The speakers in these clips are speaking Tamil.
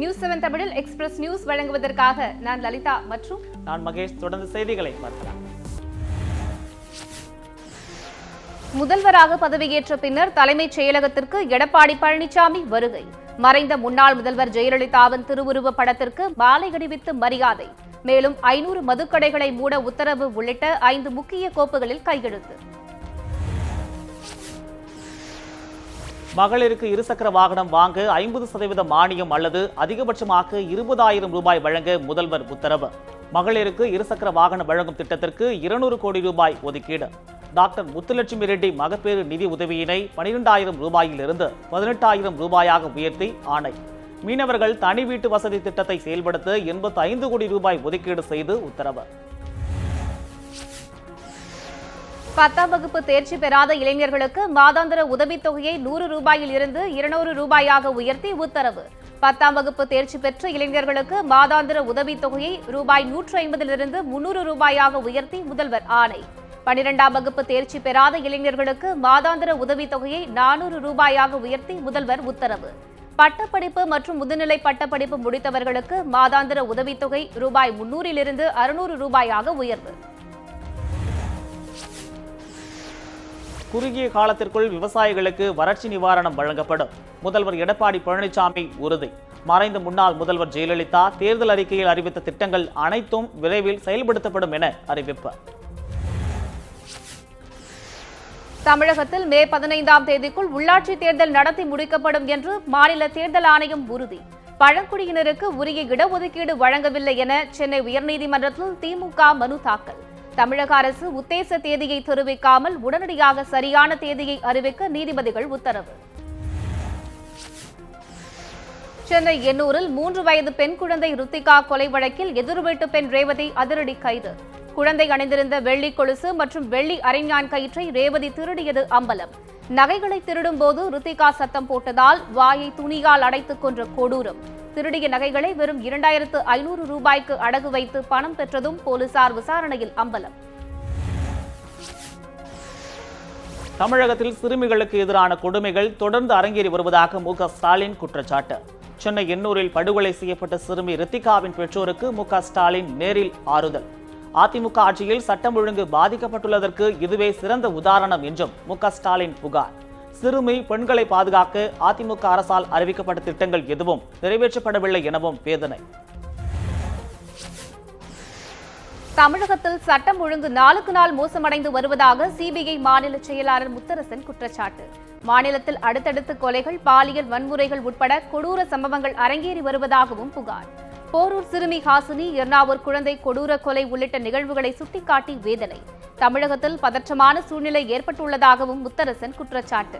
நியூஸ்7 தமிழில் எக்ஸ்பிரஸ் நியூஸ் வழங்குவதற்காக நான் லலிதா மற்றும் நான் மகேஷ். தொடர்ந்து செய்திகளை பார்க்கலாம். முதல்வராக பதவியேற்ற பின்னர் தலைமைச் செயலகத்திற்கு எடப்பாடி பழனிசாமி வருகை. மறைந்த முன்னாள் முதல்வர் ஜெயலலிதாவின் திருவுருவ படத்திற்கு மாலை அணிவித்து மரியாதை. மேலும் 500 மதுக்கடைகளை மூட உத்தரவு உள்ளிட்ட 5 முக்கிய கோப்புகளில் கையெழுத்து. மகளிருக்கு இருசக்கர வாகனம் வாங்க 50% மானியம் அல்லது அதிகபட்சமாக 20,000 ரூபாய் வழங்க முதல்வர் உத்தரவு. மகளிருக்கு இருசக்கர வாகனம் வழங்கும் திட்டத்திற்கு 200 கோடி ரூபாய் ஒதுக்கீடு. டாக்டர் முத்துலட்சுமி ரெட்டி மகப்பேறு நிதி உதவியினை 12,000 ரூபாயிலிருந்து 18,000 ரூபாயாக உயர்த்தி ஆணை. மீனவர்கள் தனி வீட்டு வசதி திட்டத்தை செயல்படுத்த 85 கோடி ரூபாய் ஒதுக்கீடு செய்து உத்தரவு. 10ஆம் வகுப்பு தேர்ச்சி பெறாத இளைஞர்களுக்கு மாதாந்திர உதவித்தொகையை 100 ரூபாயில் இருந்து 200 ரூபாயாக உயர்த்தி உத்தரவு. 10ஆம் வகுப்பு தேர்ச்சி பெற்ற இளைஞர்களுக்கு மாதாந்திர உதவித்தொகையை ரூபாய் 150 300 ரூபாயாக உயர்த்தி முதல்வர் ஆணை. 12ஆம் வகுப்பு தேர்ச்சி பெறாத இளைஞர்களுக்கு மாதாந்திர உதவித்தொகையை 400 ரூபாயாக உயர்த்தி முதல்வர் உத்தரவு. பட்டப்படிப்பு மற்றும் முதுநிலை பட்டப்படிப்பு முடித்தவர்களுக்கு மாதாந்திர உதவித்தொகை ரூபாய் 300 600 ரூபாயாக உயர்வு. குறுகிய காலத்திற்குள் விவசாயிகளுக்கு வறட்சி நிவாரணம் வழங்கப்படும். முதல்வர் எடப்பாடி பழனிசாமி உறுதி. மறைந்த முன்னாள் முதல்வர் ஜெயலலிதா தேர்தல் அறிக்கையில் அறிவித்த திட்டங்கள் அனைத்தும் விரைவில் செயல்படுத்தப்படும் என அறிவிப்பு. தமிழகத்தில் மே 15ஆம் தேதிக்குள் உள்ளாட்சி தேர்தல் நடத்தி முடிக்கப்படும் என்று மாநில தேர்தல் ஆணையம் உறுதி. பழங்குடியினருக்கு உரிய இடஒதுக்கீடு வழங்கவில்லை என சென்னை உயர்நீதிமன்றத்தில் திமுக மனு தாக்கல். தமிழக அரசு உத்தேச தேதியை தெரிவிக்காமல் உடனடியாக சரியான தேதியை அறிவிக்க நீதிபதிகள் உத்தரவு. சென்னை எண்ணூரில் 3 வயது பெண் குழந்தை ருத்திகா கொலை வழக்கில் எதிர்வீட்டு பெண் ரேவதி அதிரடி கைது. குழந்தை அணிந்திருந்த வெள்ளி கொலுசு மற்றும் வெள்ளி அரைஞான் கயிற்றை ரேவதி திருடியது அம்பலம். நகைகளை திருடும் போது ருத்திகா சத்தம் போட்டதால் வாயை துணியால் அடைத்துக் கொன்ற கொடூரம். திருடிய நகைகளை வெறும் 2,500 ரூபாய்க்கு அடகு வைத்து பணம் பெற்றதும் போலீசார் விசாரணையில் அம்பலம். தமிழகத்தில் சிறுமிகளுக்கு எதிரான கொடுமைகள் தொடர்ந்து அரங்கேறி வருவதாக மு.க. ஸ்டாலின் குற்றச்சாட்டு. சென்னை எண்ணூரில் படுகொலை செய்யப்பட்ட சிறுமி ரித்திகாவின் பெற்றோருக்கு மு.க. ஸ்டாலின் நேரில் ஆறுதல். அதிமுக ஆட்சியில் சட்டம் ஒழுங்கு பாதிக்கப்பட்டுள்ளதற்கு இதுவே சிறந்த உதாரணம் என்றும் மு.க. ஸ்டாலின் புகார். சிறுமி பெண்களை பாதுகாக்க அதிமுக அரசால் அறிவிக்கப்பட்ட திட்டங்கள் எதுவும் நிறைவேற்றப்படவில்லை எனவும் வேதனை. தமிழகத்தில் சட்டம் ஒழுங்கு நாளுக்கு நாள் மோசமடைந்து வருவதாக சிபிஐ மாநில செயலாளர் முத்தரசன் குற்றச்சாட்டு. மாநிலத்தில் அடுத்தடுத்து கொலைகள், பாலியல் வன்முறைகள் உட்பட கொடூர சம்பவங்கள் அரங்கேறி வருவதாகவும் புகார். போரூர் சிறுமி ஹாசினி, எர்ணாவூர் குழந்தை கொடூர கொலை உள்ளிட்ட நிகழ்வுகளை சுட்டிக்காட்டி வேதனை. தமிழகத்தில் பதற்றமான சூழ்நிலை ஏற்பட்டுள்ளதாகவும் முத்தரசன் குற்றச்சாட்டு.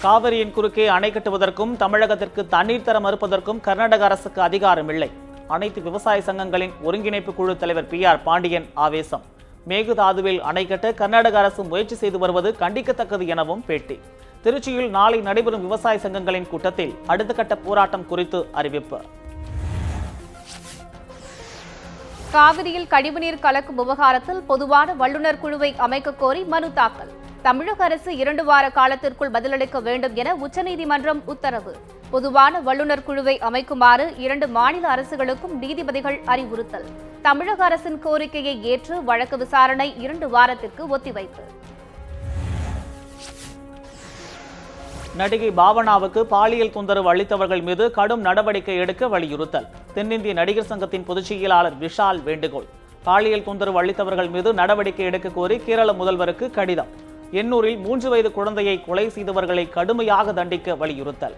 காவிரியின் குறுக்கே அணை கட்டுவதற்கும் தமிழகத்திற்கு தண்ணீர் தர மறுப்பதற்கும் கர்நாடக அரசுக்கு அதிகாரம் இல்லை. அனைத்து விவசாய சங்கங்களின் ஒருங்கிணைப்பு குழு தலைவர் PR பாண்டியன் ஆவேசம். மேகதாதுவில் அணை கட்ட கர்நாடக அரசு முயற்சி செய்து வருவது கண்டிக்கத்தக்கது எனவும் பேட்டி. திருச்சியில் நாளை நடைபெறும் விவசாய சங்கங்களின் கூட்டத்தில் அடுத்த கட்ட போராட்டம் குறித்து அறிவிப்பு. காவிரியில் கழிவுநீர் கலக்கும் விவகாரத்தில் பொதுவான வல்லுநர் குழுவை அமைக்க கோரி மனு தாக்கல். தமிழக அரசு 2 வார காலத்திற்குள் பதிலளிக்க வேண்டும் என உச்சநீதிமன்றம் உத்தரவு. பொதுவான வல்லுநர் குழுவை அமைக்குமாறு 2 மாநில அரசுகளுக்கும் நீதிபதிகள் அறிவுறுத்தல். தமிழக அரசின் கோரிக்கையை ஏற்று வழக்கு விசாரணை 2 வாரத்திற்கு ஒத்திவைப்பு. நடிகை பாவனாவுக்கு பாலியல் தொந்தரவு அளித்தவர்கள் மீது கடும் நடவடிக்கை எடுக்க வலியுறுத்தல். தென்னிந்திய நடிகர் சங்கத்தின் பொதுச் செயலாளர் விஷால் வேண்டுகோள். பாலியல் தொந்தரவு அளித்தவர்கள் மீது நடவடிக்கை எடுக்க கோரி கேரள முதல்வருக்கு கடிதம். எண்ணூரில் 3 வயது குழந்தையை கொலை செய்தவர்களை கடுமையாக தண்டிக்க வலியுறுத்தல்.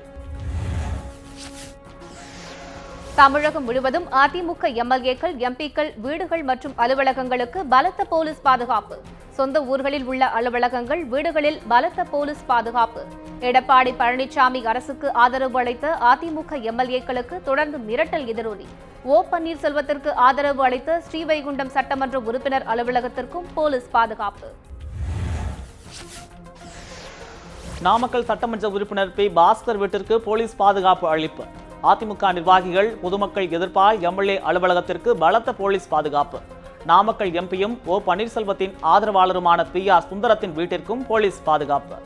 தமிழகம் முழுவதும் அதிமுக MLAக்கள், MPக்கள் வீடுகள் மற்றும் அலுவலகங்களுக்கு பலத்த போலீஸ் பாதுகாப்பு. சொந்த ஊர்களில் உள்ள அலுவலகங்கள், வீடுகளில் பலத்த போலீஸ் பாதுகாப்பு. எடப்பாடி பழனிசாமி அரசுக்கு ஆதரவு அளித்த அதிமுக MLAக்களுக்கு தொடர்ந்து மிரட்டல் எதிரொலி. ஓ பன்னீர்செல்வத்திற்கு ஆதரவு அளித்த ஸ்ரீவைகுண்டம் சட்டமன்ற உறுப்பினர் அலுவலகத்திற்கும் போலீஸ் பாதுகாப்பு. நாமக்கல் சட்டமன்ற உறுப்பினர் பி. பாஸ்கர் வீட்டிற்கு போலீஸ் பாதுகாப்பு அளிப்பு. அதிமுக நிர்வாகிகள், பொதுமக்கள் எதிர்ப்பால் MLA அலுவலகத்திற்கு பலத்த போலீஸ் பாதுகாப்பு. நாமக்கல் எம்பியும் ஓ பன்னீர்செல்வத்தின் ஆதரவாளருமான PR சுந்தரத்தின் வீட்டிற்கும் போலீஸ் பாதுகாப்பு.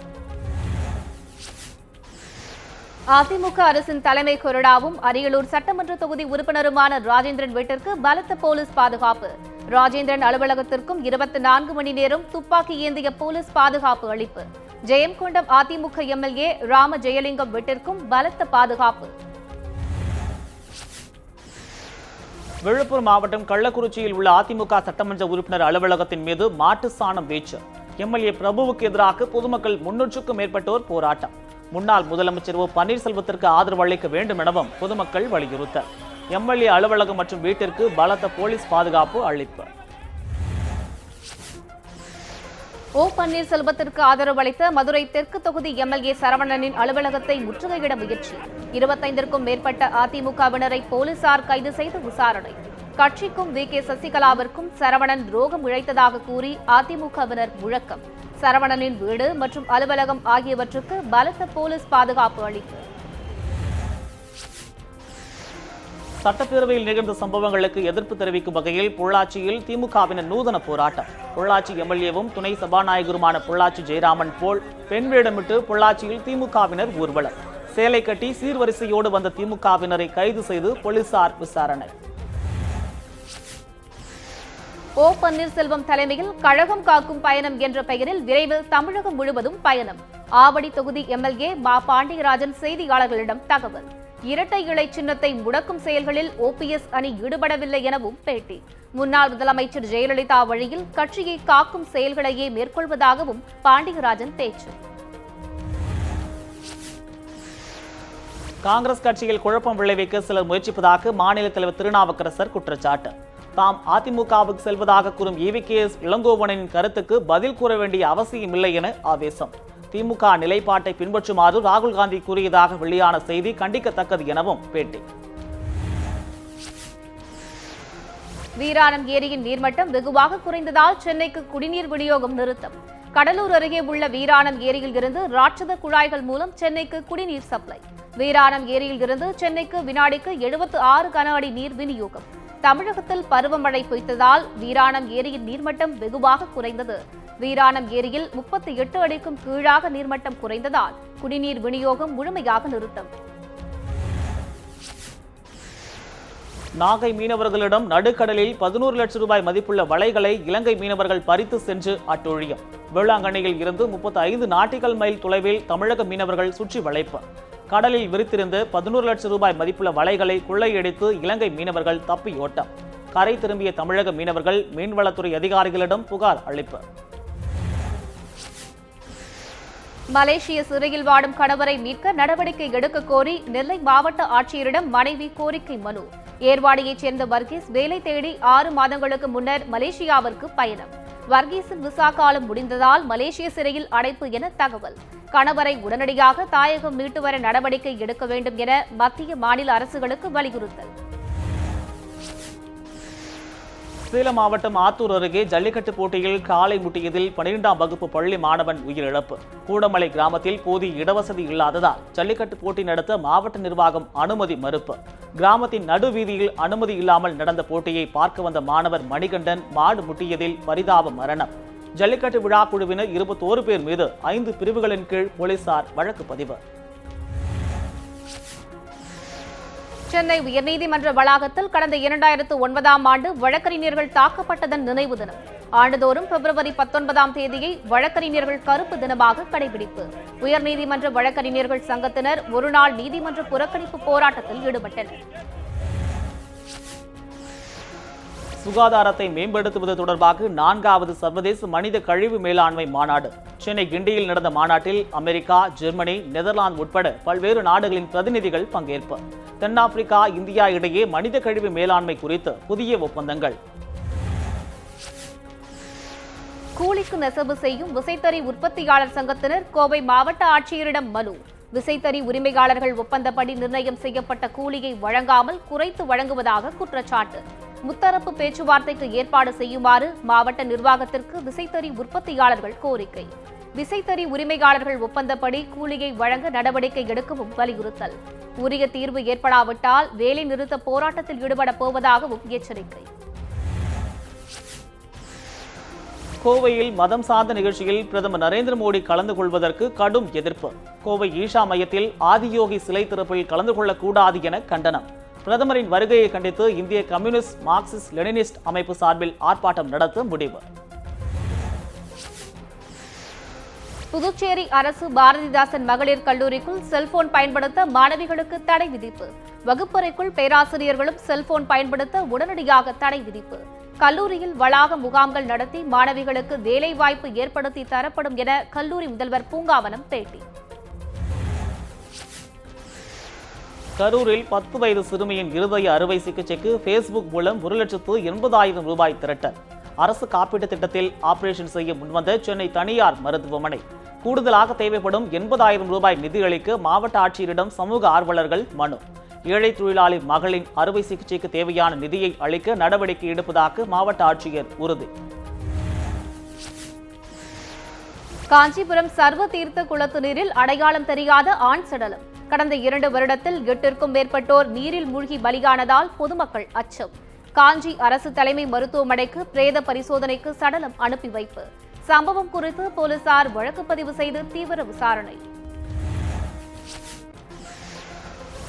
அதிமுக அரசின் தலைமை கொறடாவும் அரியலூர் சட்டமன்ற தொகுதி உறுப்பினருமான ராஜேந்திரன் வீட்டிற்கு பலத்த போலீஸ் பாதுகாப்பு. ராஜேந்திரன் அலுவலகத்திற்கும் 24 மணி நேரம் துப்பாக்கி ஏந்திய போலீஸ் பாதுகாப்பு அளிப்பு. ஜெயங்கொண்டம் அதிமுக எம்எல்ஏ ராம ஜெயலிங்கம் வீட்டிற்கும் பலத்த பாதுகாப்பு. விழுப்புரம் மாவட்டம் கள்ளக்குறிச்சியில் உள்ள அதிமுக சட்டமன்ற உறுப்பினர் அலுவலகத்தின் மீது மாட்டு சாணம் வீச்சு. எம்எல்ஏ பிரபுவுக்கு எதிராக பொதுமக்கள் 300க்கும் மேற்பட்டோர் போராட்டம். முன்னாள் முதலமைச்சர் ஓ பன்னீர்செல்வத்திற்கு ஆதரவு அளிக்க வேண்டும் எனவும் பொதுமக்கள் வலியுறுத்தல். எம்எல்ஏ அலுவலகம் மற்றும் வீட்டிற்கு பலத்த போலீஸ் பாதுகாப்பு அளிப்பு. ஓ பன்னீர்செல்வத்திற்கு ஆதரவு அளித்த மதுரை தெற்கு தொகுதி எம்எல்ஏ சரவணனின் அலுவலகத்தை முற்றுகையிட முயற்சி. 25க்கும் மேற்பட்ட அதிமுகவினரை போலீசார் கைது செய்து விசாரணை. கட்சிக்கும் வி.கே. சசிகலாவிற்கும் சரவணன் துரோகம் இழைத்ததாக கூறி அதிமுகவினர் முழக்கம். சரவணனின் வீடு மற்றும் அலுவலகம் ஆகியவற்றுக்கு பலத்த போலீஸ் பாதுகாப்பு அளிப்பு. சட்டப்பேரவையில் நிகழ்ந்த சம்பவங்களுக்கு எதிர்ப்பு தெரிவிக்கும் வகையில் பொள்ளாச்சியில் திமுகவினர் நூதன போராட்டம். பொள்ளாச்சி எம்எல்ஏவும் துணை சபாநாயகருமான பொள்ளாச்சி ஜெயராமன் போல் பெண் வேடமிட்டு பொள்ளாச்சியில் திமுகவினர் ஊர்வலம். சேலை கட்டி சீர்வரிசையோடு வந்த திமுகவினரை கைது செய்து போலீசார் விசாரணை. ஓ பன்னீர்செல்வம் தலைமையில் கழகம் காக்கும் பயணம் என்ற பெயரில் விரைவில் தமிழகம் முழுவதும் பயணம். ஆவடி தொகுதி எம்எல்ஏ மா பாண்டியராஜன் செய்தியாளர்களிடம் தகவல். இரட்டை இலை சின்னத்தை முடக்கும் செயல்களில் ஓபிஎஸ் அணி ஈடுபடவில்லை எனவும் பேட்டி. முன்னாள் முதலமைச்சர் ஜெயலலிதா வழியில் கட்சியை காக்கும் செயல்களையே மேற்கொள்வதாகவும் பாண்டியராஜன் பேச்சு. காங்கிரஸ் கட்சியில் குழப்பம் விளைவிக்க சிலர் முயற்சிப்பதாக மாநில தலைவர் திருநாவுக்கரசர் குற்றச்சாட்டு. தாம் அதிமுகவுக்கு செல்வதாக கூறும் ஈவிகேஎஸ் இளங்கோவனின் கருத்துக்கு பதில் கூற வேண்டிய அவசியமில்லை என ஆவேசம். திமுக நிலைப்பாட்டை பின்பற்றுமாறு ராகுல் காந்தி கூறியதாக வெளியான செய்தி கண்டிக்கத்தக்கது எனவும் பேட்டி. வீராணம் ஏரியின் நீர்மட்டம் வெகுவாக குறைந்ததால் சென்னைக்கு குடிநீர் விநியோகம் நிறுத்தம். கடலூர் அருகே உள்ள வீராணம் ஏரியில் இருந்து ராட்சத குழாய்கள் மூலம் சென்னைக்கு குடிநீர் சப்ளை. வீராணம் ஏரியில் இருந்து சென்னைக்கு வினாடிக்கு 76 கன அடி நீர் விநியோகம். தமிழகத்தில் பருவமழை பொய்த்ததால் வீராணம் ஏரியின் நீர்மட்டம் வெகுவாக குறைந்தது. வீராணம் ஏரியில் 38 அடிக்கும் கீழாக நீர்மட்டம் குறைந்ததால் குடிநீர் விநியோகம் முழுமையாக நிறுத்தம். நாகை மீனவர்களிடம் நடுக்கடலில் 11 லட்சம் ரூபாய் மதிப்புள்ள வலைகளை இலங்கை மீனவர்கள் பறித்து சென்று அட்டொழியம். வேளாங்கண்ணியில் இருந்து 35 நாட்டிகல் மைல் தொலைவில் தமிழக மீனவர்கள் சுற்றி வளைப்பு. கடலில் விரித்திருந்த 11 லட்சம் ரூபாய் மதிப்புள்ள வலைகளை கொள்ளையடித்து இலங்கை மீனவர்கள் தப்பியோட்டம். கரை திரும்பிய தமிழக மீனவர்கள் மீன்வளத்துறை அதிகாரிகளிடம் புகார் அளிப்பு. மலேசிய சிறையில் வாடும் கணவரை மீட்க நடவடிக்கை எடுக்க கோரி நெல்லை மாவட்ட ஆட்சியரிடம் மனைவி கோரிக்கை மனு. ஏர்வாடியைச் சேர்ந்த வர்கீஸ் வேலை தேடி 6 மாதங்களுக்கு முன்னர் மலேசியாவிற்கு பயணம். வர்கீஸின் விசா காலம் முடிந்ததால் மலேசிய சிறையில் அடைப்பு என தகவல். கணவரை உடனடியாக தாயகம் மீட்டு வர நடவடிக்கை எடுக்க வேண்டும் என மத்திய மாநில அரசுகளுக்கு வலியுறுத்தல். சேலம் மாவட்டம் ஆத்தூர் அருகே ஜல்லிக்கட்டு போட்டியில் காளை முட்டியதில் 12ஆம் வகுப்பு பள்ளி மாணவன் உயிரிழப்பு. கூடமலை கிராமத்தில் போதிய இடவசதி இல்லாததால் ஜல்லிக்கட்டு போட்டி நடத்த மாவட்ட நிர்வாகம் அனுமதி மறுப்பு. கிராமத்தின் நடுவீதியில் அனுமதி இல்லாமல் நடந்த போட்டியை பார்க்க வந்த மாணவர் மணிகண்டன் மாடு முட்டியதில் பரிதாப மரணம். ஜல்லிக்கட்டு விழா குழுவினர் 21 பேர் மீது 5 பிரிவுகளின் கீழ் போலீசார் வழக்கு பதிவு. சென்னை உயர்நீதிமன்ற வளாகத்தில் கடந்த 2009ஆம் ஆண்டு வழக்கறிஞர்கள் தாக்கப்பட்டதன் நினைவு தினம். ஆண்டுதோறும் பிப்ரவரி 19ஆம் தேதியை வழக்கறிஞர்கள் கருப்பு தினமாக கடைபிடிப்பு. உயர்நீதிமன்ற வழக்கறிஞர்கள் சங்கத்தினர் ஒருநாள் நீதிமன்ற புறக்கணிப்பு போராட்டத்தில் ஈடுபட்டனர். சுகாதாரத்தை மேம்படுத்துவது தொடர்பாக 4வது சர்வதேச மனித கழிவு மேலாண்மை மாநாடு. சென்னை கிண்டியில் நடந்த மாநாட்டில் அமெரிக்கா, ஜெர்மனி, நெதர்லாந்து உட்பட பல்வேறு நாடுகளின் பிரதிநிதிகள் பங்கேற்பு. தென்னாப்பிரிக்கா, இந்தியா இடையே மனித கழிவு மேலாண்மை குறித்து புதிய ஒப்பந்தங்கள். கூலிக்கு நெசவு செய்யும் விசைத்தறி உற்பத்தியாளர் சங்கத்தினர் கோவை மாவட்ட ஆட்சியரிடம் மனு. விசைத்தறி உரிமையாளர்கள் ஒப்பந்தப்படி நிர்ணயம் செய்யப்பட்ட கூலியை வழங்காமல் குறைத்து வழங்குவதாக குற்றச்சாட்டு. முத்தரப்பு பேச்சுவார்த்தைக்கு ஏற்பாடு செய்யுமாறு மாவட்ட நிர்வாகத்திற்கு விசைத்தறி உற்பத்தியாளர்கள் கோரிக்கை. விசைத்தறி உரிமையாளர்கள் ஒப்பந்தப்படி கூலியை வழங்க நடவடிக்கை எடுக்கவும் வலியுறுத்தல். உரிய தீர்வு ஏற்படாவிட்டால் வேலை நிறுத்த போராட்டத்தில் ஈடுபடப் போவதாகவும் எச்சரிக்கை. கோவையில் மதம் சார்ந்த நிகழ்ச்சியில் பிரதமர் நரேந்திர மோடி கலந்து கொள்வதற்கு கடும் எதிர்ப்பு. கோவை ஈஷா மையத்தில் ஆதியோகி சிலை திறப்பில் கலந்து கொள்ளக்கூடாது என கண்டனம். பிரதமரின் வருகையை கண்டித்து இந்திய கம்யூனிஸ்ட் மார்க்சிஸ்ட் லெனினிஸ்ட் அமைப்பு சார்பில் ஆர்ப்பாட்டம் நடத்த முடிவு. புதுச்சேரி அரசு பாரதிதாசன் மகளிர் கல்லூரிக்குள் செல்போன் பயன்படுத்த மாணவிகளுக்கு தடை விதிப்பு. வகுப்பறைக்குள் பேராசிரியர்களும் செல்போன் பயன்படுத்த உடனடியாக தடை விதிப்பு. கல்லூரியில் வளாக முகாம்கள் நடத்தி மாணவிகளுக்கு வேலைவாய்ப்பு ஏற்படுத்தி தரப்படும் என கல்லூரி முதல்வர் பூங்காவனம் பேட்டி. கரூரில் 10 வயது சிறுமியின் இருதய அறுவை சிகிச்சைக்கு பேஸ்புக் மூலம் 1,80,000 ரூபாய் திரட்டல். அரசு காப்பீட்டுத் திட்டத்தில் ஆபரேஷன் செய்ய முன்வந்த சென்னை தனியார் மருத்துவமனை. கூடுதலாக தேவைப்படும் 80,000 ரூபாய் நிதியளிக்க மாவட்ட ஆட்சியரிடம் சமூக ஆர்வலர்கள் மனு. ஏழை தொழிலாளி மகளின் அறுவை சிகிச்சைக்கு தேவையான நிதியை அளிக்க நடவடிக்கை எடுப்பதாக மாவட்ட ஆட்சியர் உறுதி. காஞ்சிபுரம் சர்வ தீர்த்த குளத்து நீரில் அடையாளம் தெரியாத ஆண் சடலம். கடந்த 2 வருடத்தில் 8ற்கும் மேற்பட்டோர் நீரில் மூழ்கி பலியானதால் பொதுமக்கள் அச்சம். காஞ்சி அரசு தலைமை மருத்துவமனைக்கு பிரேத பரிசோதனைக்கு சடலம் அனுப்பி வைப்பு. சம்பவம் குறித்து போலீசார் வழக்கு பதிவு செய்து தீவிர விசாரணை.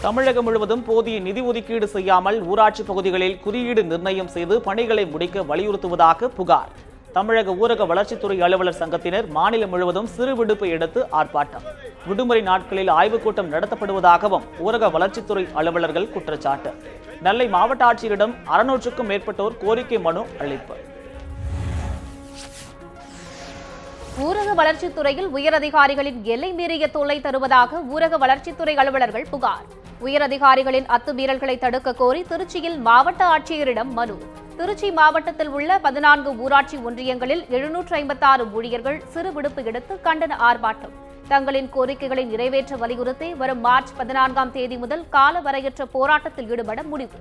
தமிழகம் முழுவதும் போதிய நிதி ஒதுக்கீடு செய்யாமல் ஊராட்சி பகுதிகளில் குறியீடு நிர்ணயம் செய்து பணிகளை முடிக்க வலியுறுத்துவதாக புகார். தமிழக ஊரக வளர்ச்சித்துறை அலுவலர் சங்கத்தினர் மாநிலம் முழுவதும் சிறு விடுப்பு எடுத்து ஆர்ப்பாட்டம். விடுமுறை நாட்களில் ஆய்வுக் கூட்டம் நடத்தப்படுவதாகவும் ஊரக வளர்ச்சித்துறை அலுவலர்கள் குற்றச்சாட்டு. நெல்லை மாவட்ட ஆட்சியரிடம் 600க்கும் மேற்பட்டோர் கோரிக்கை மனு அளிப்பு. ஊரக வளர்ச்சித்துறையில் உயரதிகாரிகளின் எல்லை மீறிய தொல்லை தருவதாக ஊரக வளர்ச்சித்துறை அலுவலர்கள் புகார். உயரதிகாரிகளின் அத்துமீறல்களை தடுக்க கோரி திருச்சியில் மாவட்ட ஆட்சியரிடம் மனு. திருச்சி மாவட்டத்தில் உள்ள 14 ஊராட்சி ஒன்றியங்களில் 756 ஊழியர்கள் சிறு விடுப்பு எடுத்து கண்டன ஆர்ப்பாட்டம். தங்களின் கோரிக்கைகளை நிறைவேற்ற வலியுறுத்தி வரும் மார்ச் 14ஆம் தேதி முதல் காலவரையற்ற போராட்டத்தில் ஈடுபட முடிவு.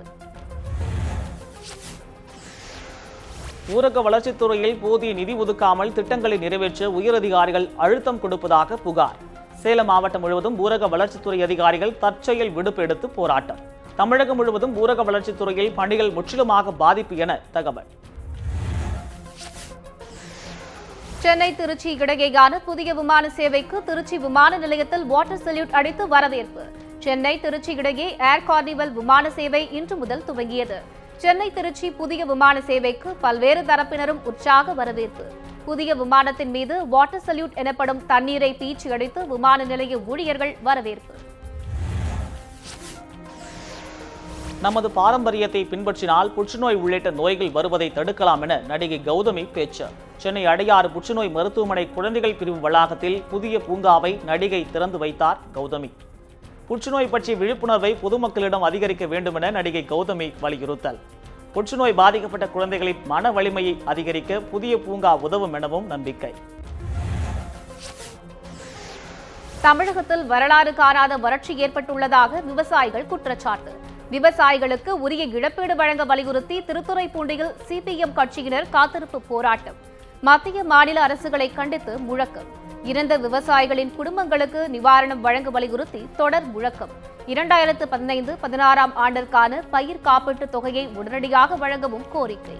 ஊரக வளர்ச்சித்துறையில் போதிய நிதி ஒதுக்காமல் திட்டங்களை நிறைவேற்ற உயரதிகாரிகள் அழுத்தம் கொடுப்பதாக புகார். சேலம் மாவட்டம் முழுவதும் ஊரக வளர்ச்சித்துறை அதிகாரிகள் தற்செயல் விடுப்பு எடுத்து போராட்டம். தமிழகம் முழுவதும் ஊரக வளர்ச்சித்துறையில் பணிகள் முற்றிலுமாக பாதிப்பு என தகவல். சென்னை திருச்சி இடையேயான புதிய விமான சேவைக்கு திருச்சி விமான நிலையத்தில் வாட்டர் சல்யூட் அடித்து வரவேற்பு. சென்னை திருச்சி இடையே ஏர் கார்னிவல் விமான சேவை இன்று முதல் துவங்கியது. சென்னை திருச்சி புதிய விமான சேவைக்கு பல்வேறு தரப்பினரும் உற்சாக வரவேற்பு. புதிய விமானத்தின் மீது வாட்டர் சல்யூட் எனப்படும் தண்ணீரை பீச்சி அடித்து விமான நிலைய ஊழியர்கள் வரவேற்பு. நமது பாரம்பரியத்தை பின்பற்றினால் புற்றுநோய் உள்ளிட்ட நோய்கள் வருவதை தடுக்கலாம் என நடிகை கௌதமி பேச்சு. சென்னை அடையாறு புற்றுநோய் மருத்துவமனை குழந்தைகள் பிரிவு வளாகத்தில் புதிய பூங்காவை நடிகை திறந்து வைத்தார் கௌதமி. புற்றுநோய் பற்றிய விழிப்புணர்வை பொதுமக்களிடம் அதிகரிக்க வேண்டும் என நடிகை கௌதமி வலியுறுத்தல். புற்றுநோய் பாதிக்கப்பட்ட குழந்தைகளின் மன வலிமையை அதிகரிக்க புதிய பூங்கா உதவும் எனவும் நம்பிக்கை. தமிழகத்தில் வரலாறு காணாத வறட்சி ஏற்பட்டுள்ளதாக விவசாயிகள் குற்றச்சாட்டு. விவசாயிகளுக்கு உரிய இழப்பீடு வழங்க வலியுறுத்தி திருத்துறைப்பூண்டியில் சிபிஎம் கட்சியினர் காத்திருப்பு போராட்டம். மத்திய மாநில அரசுகளை கண்டித்து முழக்கம். இறந்த விவசாயிகளின் குடும்பங்களுக்கு நிவாரணம் வழங்க வலியுறுத்தி தொடர் முழக்கம். 2015-16ஆம் ஆண்டிற்கான பயிர் காப்பீட்டுத் தொகையை உடனடியாக வழங்கவும் கோரிக்கை.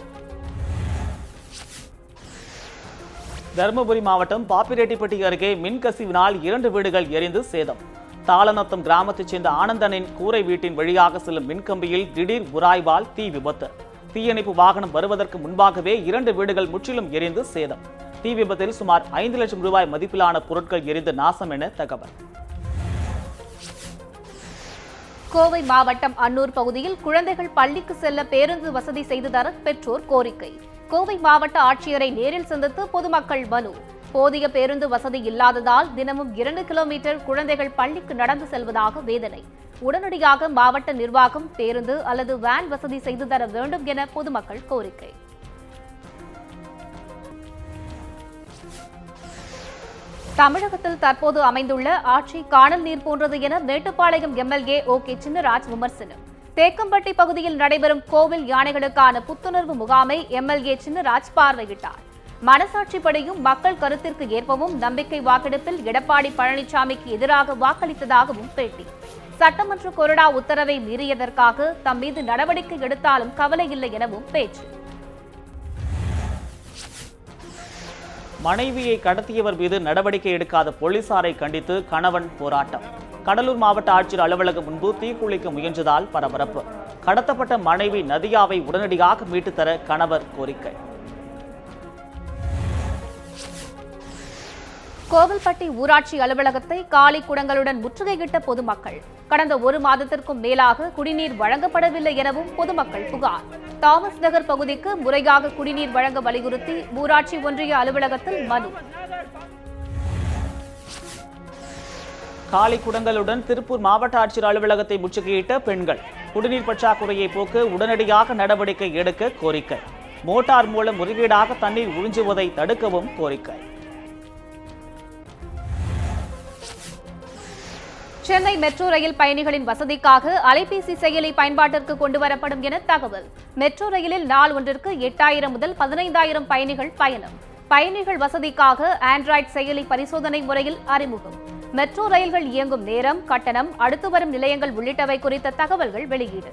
தருமபுரி மாவட்டம் பாப்பிரெட்டிப்பட்டி அருகே மின்கசிவினால் 2 வீடுகள் எரிந்து சேதம். தாளநத்தம் கிராமத்தைச் சேர்ந்த ஆனந்தனின் கூரை வீட்டின் வழியாக செல்லும் மின்கம்பியில் திடீர் உராய்வால் தீ விபத்து. தீயணைப்பு வாகனம் வருவதற்கு முன்பாகவே 2 வீடுகள் முற்றிலும் எரிந்து சேதம். தீ விபத்தில் சுமார் 5 லட்சம் ரூபாய் மதிப்பிலான பொருட்கள் எரிந்து நாசம் என தகவல். கோவை மாவட்டம் அன்னூர் பகுதியில் குழந்தைகள் பள்ளிக்கு செல்ல பேருந்து வசதி செய்து தர பெற்றோர் கோரிக்கை. கோவை மாவட்ட ஆட்சியரை நேரில் சந்தித்து பொதுமக்கள் மனு. போதிய பேருந்து வசதி இல்லாததால் தினமும் 2 கிலோமீட்டர் குழந்தைகள் பள்ளிக்கு நடந்து செல்வதாக வேதனை. உடனடியாக மாவட்ட நிர்வாகம் பேருந்து அல்லது வேன் வசதி செய்து தர வேண்டும் என பொதுமக்கள் கோரிக்கை. தமிழகத்தில் தற்போது அமைந்துள்ள ஆட்சி காணல் நீர் போன்றது என மேட்டுப்பாளையம் எம்எல்ஏ ஓகே சின்னராஜ் விமர்சனம். தேக்கம்பட்டி பகுதியில் நடைபெறும் கோவில் யானைகளுக்கான புத்துணர்வு முகாமை எம்எல்ஏ சின்னராஜ் பார்வையிட்டார். மனசாட்சிப்படியும் மக்கள் கருத்திற்கு ஏற்பவும் நம்பிக்கை வாக்கெடுப்பில் எடப்பாடி பழனிசாமிக்கு எதிராக வாக்களித்ததாகவும் பேட்டி. சட்டமன்ற கொறடா உத்தரவை மீறியதற்காக தம் மீது நடவடிக்கை எடுத்தாலும் கவலை இல்லை எனவும் பேச்சு. மனைவியை கடத்தியவர் மீது நடவடிக்கை எடுக்காத போலீசாரை கண்டித்து கணவன் போராட்டம். கடலூர் மாவட்ட ஆட்சியர் அலுவலகம் முன்பு தீக்குளிக்க முயன்றதால் பரபரப்பு. கடத்தப்பட்ட மனைவி நதியாவை உடனடியாக மீட்டு தர கணவர் கோரிக்கை. கோவில்பட்டி ஊராட்சி அலுவலகத்தை காலி குடங்களுடன் முற்றுகையிட்ட பொதுமக்கள். கடந்த ஒரு மாதத்திற்கும் மேலாக குடிநீர் வழங்கப்படவில்லை எனவும் பொதுமக்கள் புகார். தாமஸ் நகர் பகுதிக்கு முறையாக குடிநீர் வழங்க வலியுறுத்தி ஊராட்சி ஒன்றிய அலுவலகத்தில் மனு. காலி குடங்களுடன் திருப்பூர் மாவட்ட ஆட்சியர் அலுவலகத்தை முற்றுகையிட்ட பெண்கள். குடிநீர் பற்றாக்குறையை போக்க உடனடியாக நடவடிக்கை எடுக்க கோரிக்கை. மோட்டார் மூலம் முறைகேடாக தண்ணீர் உறிஞ்சுவதை தடுக்கவும் கோரிக்கை. சென்னை மெட்ரோ ரயில் பயணிகளின் வசதிக்காக அலைபேசி செயலி பயன்பாட்டிற்கு கொண்டுவரப்படும் என தகவல். மெட்ரோ ரயிலில் நாள் ஒன்றிற்கு 8000 முதல் 15000 பயணிகள் பயணம். பயணிகள் வசதிக்காக ஆண்ட்ராய்டு செயலி பரிசோதனை முறையில் அறிமுகம். மெட்ரோ ரயில்கள் இயங்கும் நேரம், கட்டணம், அடுத்து வரும் நிலையங்கள் உள்ளிட்டவை குறித்த தகவல்கள் வெளியீடு.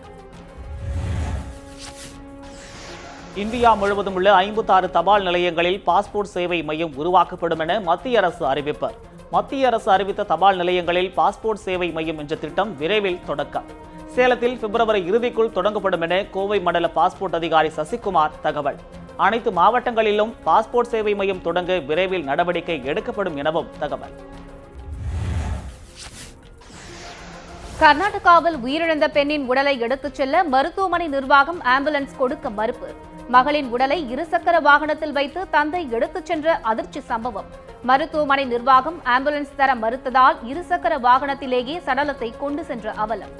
இந்தியா முழுவதும் உள்ள 56 தபால் நிலையங்களில் பாஸ்போர்ட் சேவை மையம் உருவாக்கப்படும் என மத்திய அரசு அறிவிப்பு. மத்திய அரசு அறிவித்த தபால் நிலையங்களில் பாஸ்போர்ட் சேவை மையம் என்ற திட்டம் விரைவில் தொடக்கம். சேலத்தில் பிப்ரவரி இறுதிக்குள் தொடங்கப்படும் என கோவை மண்டல பாஸ்போர்ட் அதிகாரி சசிகுமார் தகவல். அனைத்து மாவட்டங்களிலும் பாஸ்போர்ட் சேவை மையம் தொடங்க விரைவில் நடவடிக்கை எடுக்கப்படும் எனவும் தகவல். கர்நாடகாவில் உயிரிழந்த பெண்ணின் உடலை எடுத்துச் செல்ல மருத்துவமனை நிர்வாகம் ஆம்புலன்ஸ் கொடுக்க மறுப்பு. மகளின் உடலை இருசக்கர வாகனத்தில் வைத்து தந்தை எடுத்துச் சென்ற அதிர்ச்சி சம்பவம். மருத்துவமனை நிர்வாகம் ஆம்புலன்ஸ் தர மறுத்ததால் இருசக்கர வாகனத்திலேயே சடலத்தை கொண்டு சென்ற அவலம்.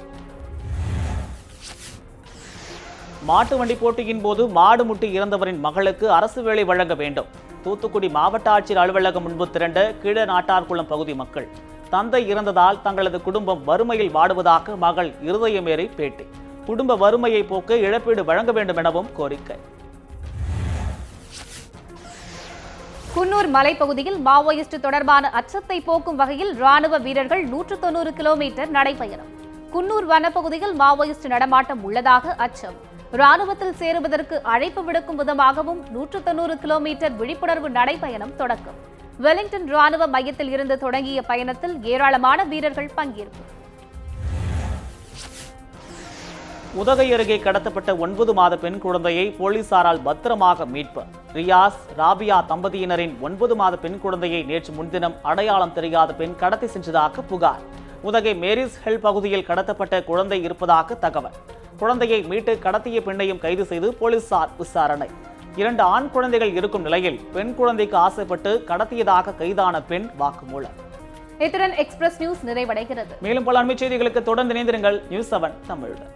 மாட்டு வண்டி போட்டியின் போது மாடு முட்டி இறந்தவரின் மகளுக்கு அரசு வேலை வழங்க வேண்டும். தூத்துக்குடி மாவட்ட ஆட்சியர் அலுவலகம் முன்பு திரண்ட கீழ நாட்டார்குளம் பகுதி மக்கள். தந்தை இறந்ததால் தங்களது குடும்பம் வறுமையில் வாடுவதாக மகள் இருதயமேறி பேட்டி. குடும்ப வறுமையை போக்க இழப்பீடு வழங்க வேண்டும் எனவும் கோரிக்கை. குன்னூர் மலைப்பகுதியில் மாவோயிஸ்ட் தொடர்பான அச்சத்தை போக்கும் வகையில் ராணுவ வீரர்கள் 190 கிலோமீட்டர் நடைபயணம். குன்னூர் வனப்பகுதியில் மாவோயிஸ்ட் நடமாட்டம் உள்ளதாக அச்சம். ராணுவத்தில் சேருவதற்கு அழைப்பு விடுக்கும் விதமாகவும் 190 கிலோமீட்டர் விழிப்புணர்வு நடைபயணம் தொடக்கம். வெலிங்டன் ராணுவ மையத்தில் இருந்து தொடங்கிய பயணத்தில் ஏராளமான வீரர்கள் பங்கேற்பு. உதகை அருகே கடத்தப்பட்ட 9 மாத பெண் குழந்தையை போலீசாரால் பத்திரமாக மீட்பு. ரியாஸ், ராபியா தம்பதியினரின் 9 மாத பெண் குழந்தையை நேற்று முன்தினம் அடையாளம் தெரியாத பெண் கடத்தி சென்றதாக புகார். உதகை மேரிஸ் ஹில் பகுதியில் கடத்தப்பட்ட குழந்தை இருப்பதாக தகவல். குழந்தையை மீட்டு கடத்திய பெண்ணையும் கைது செய்து போலீசார் விசாரணை. 2 ஆண் குழந்தைகள் இருக்கும் நிலையில் பெண் குழந்தைக்கு ஆசைப்பட்டு கடத்தியதாக கைதான பெண் வாக்குமூலம். இத்துடன் எக்ஸ்பிரஸ் நியூஸ் நிறைவடைகிறது. மேலும் பல அண்மை செய்திகளுக்கு தொடர்ந்து இணைந்திருங்கள் நியூஸ் 7 தமிழுடன்.